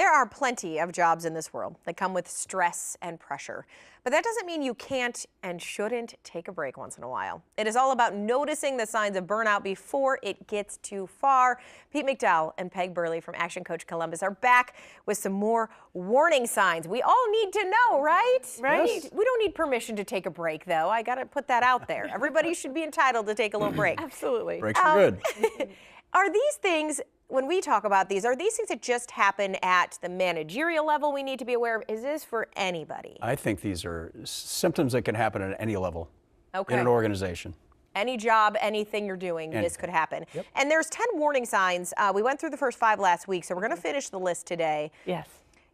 There are plenty of jobs in this world that come with stress and pressure, but that doesn't mean you can't and shouldn't take a break once in a while. It is all about noticing the signs of burnout before it gets too far. Pete McDowell and Peg Burley from Action Coach Columbus are back with some more warning signs we all need to know, right? Right. Yes. We don't need permission to take a break, though. I got to put that out there. Everybody should be entitled to take a little break. Absolutely. Breaks are good. Are these things, when we talk about these, are these things that just happen at the managerial level we need to be aware of? Is this for anybody? I think these are symptoms that can happen at any level Okay. in an organization. Any job, anything you're doing, this Anything. could happen. Yep. And there's 10 warning signs. We went through the first 5 last week, so we're going to finish the list today. Yes.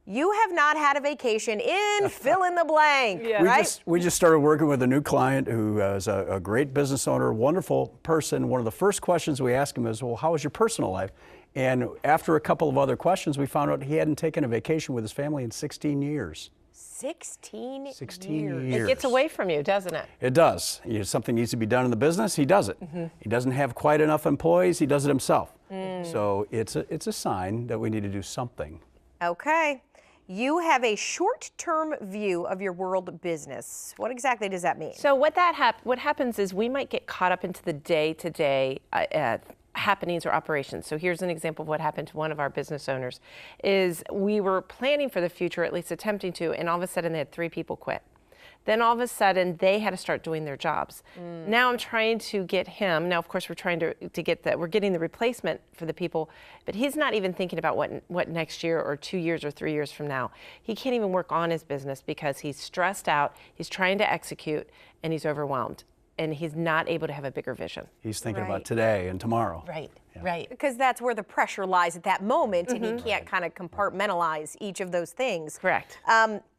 You have not had a vacation in fill in the blank, Yeah. right? We just started working with a new client who is a great business owner, wonderful person. One of the first questions we asked him is, well, how was your personal life? And after a couple of other questions, we found out he hadn't taken a vacation with his family in 16 years. 16 16 years. years. It gets away from you, doesn't it? It does. Something needs to be done in the business, he does it. He doesn't have quite enough employees, he does it himself. So it's a sign that we need to do something. Okay. You have a short-term view of your world business. What exactly does that mean? So what happens is we might get caught up into the day-to-day happenings or operations. So here's an example of what happened to one of our business owners. Is we were planning for the future, at least attempting to, and all of a sudden they had 3 people quit. Then all of a sudden they had to start doing their jobs. Now I'm trying to get him, now of course we're trying to get that, we're getting the replacement for the people, but he's not even thinking about what next year or 2 years or 3 years from now. He can't even work on his business because he's stressed out, he's trying to execute, and he's overwhelmed. And he's not able to have a bigger vision. He's thinking Right. about today and tomorrow. Right, right. Because that's where the pressure lies at that moment, and he can't kind of compartmentalize each of those things. Correct.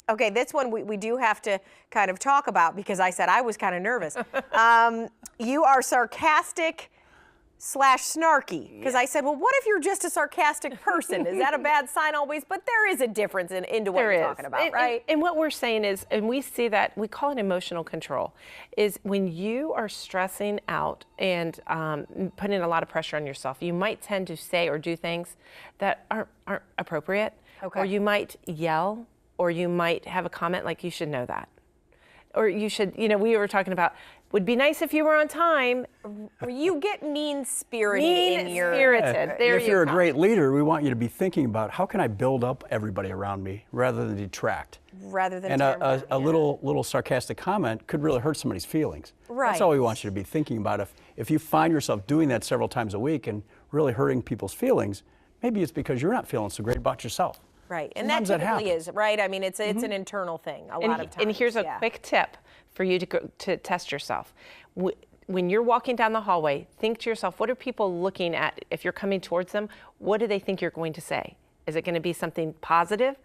Okay, this one we do have to kind of talk about because I said I was kind of nervous. You are sarcastic / snarky. Because I said, well, what if you're just a sarcastic person? Is that a bad sign always? But there is a difference into what you're talking about, right? And what we're saying is, and we see that, we call it emotional control, is when you are stressing out and putting a lot of pressure on yourself, you might tend to say or do things that aren't appropriate. Okay. Or you might yell, or you might have a comment like, you should know that. Or you should, we were talking about, would be nice if you were on time. Or you get mean-spirited in your... Mean-spirited. There If you you're a go. great leader, we want you to be thinking about how can I build up everybody around me rather than detract. Rather than And tear 'em down, a little sarcastic comment could really hurt somebody's feelings. Right. That's all we want you to be thinking about. If you find yourself doing that several times a week and really hurting people's feelings, maybe it's because you're not feeling so great about yourself. Right, and Sometimes that that typically happens. is, right? I mean, it's an internal thing a lot of times. And here's a yeah. quick tip for you to test yourself. When you're walking down the hallway, think to yourself, what are people looking at? If you're coming towards them, what do they think you're going to say? Is it going to be something positive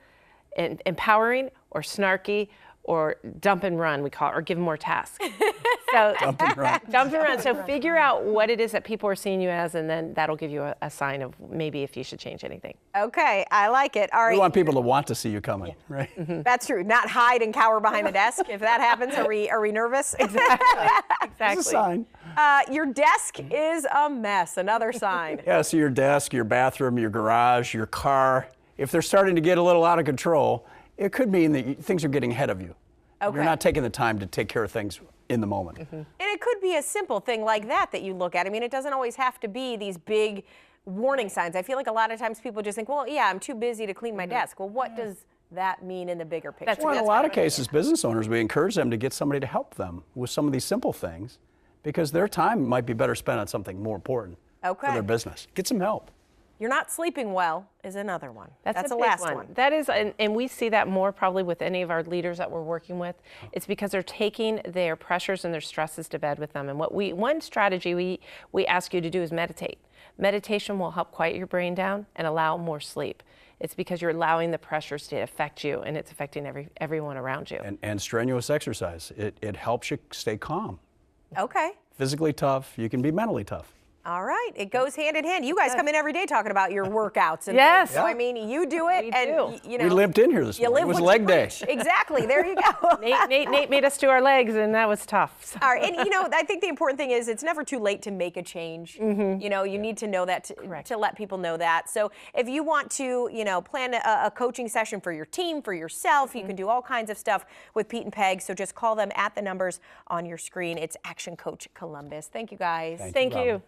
and empowering, or snarky, or dump and run, we call it, or give them more tasks? So, Dump and run. dump and run. So figure out what it is that people are seeing you as, and then that'll give you a sign of maybe if you should change anything. Okay, I like it. All We right, want people to want to see you coming, right? that's true. Not hide and cower behind the desk. If that happens, are we nervous? Exactly. It's a sign. Your desk is a mess. Another sign. Yeah, so your desk, your bathroom, your garage, your car, if they're starting to get a little out of control, it could mean that things are getting ahead of you. Okay. You're not taking the time to take care of things in the moment. And it could be a simple thing like that you look at. I mean, it doesn't always have to be these big warning signs. I feel like a lot of times people just think, well, yeah, I'm too busy to clean my desk. Well, what does that mean in the bigger picture? Well, in a lot of cases, business owners, we encourage them to get somebody to help them with some of these simple things because their time might be better spent on something more important for their business. Get some help. You're not sleeping well is another one. That's a the big last one. That is, and we see that more probably with any of our leaders that we're working with. It's because they're taking their pressures and their stresses to bed with them. And one strategy we ask you to do is meditate. Meditation will help quiet your brain down and allow more sleep. It's because you're allowing the pressures to affect you, and it's affecting everyone around you. And strenuous exercise. It helps you stay calm. Okay. Physically tough, you can be mentally tough. All right, it goes hand in hand. You guys come in every day talking about your workouts. And Yes. things. So, I mean, you do it, We and do. you know. We limped in here this You morning. live It was what leg you day. preach. Exactly. There you go. Nate made us do our legs, and that was tough. So. All right, and you know, I think the important thing is it's never too late to make a change. You know, you need to know that to let people know that. So if you want to, you know, plan a coaching session for your team, for yourself, you can do all kinds of stuff with Pete and Peg. So just call them at the numbers on your screen. It's Action Coach Columbus. Thank you guys. Thank Robin. you.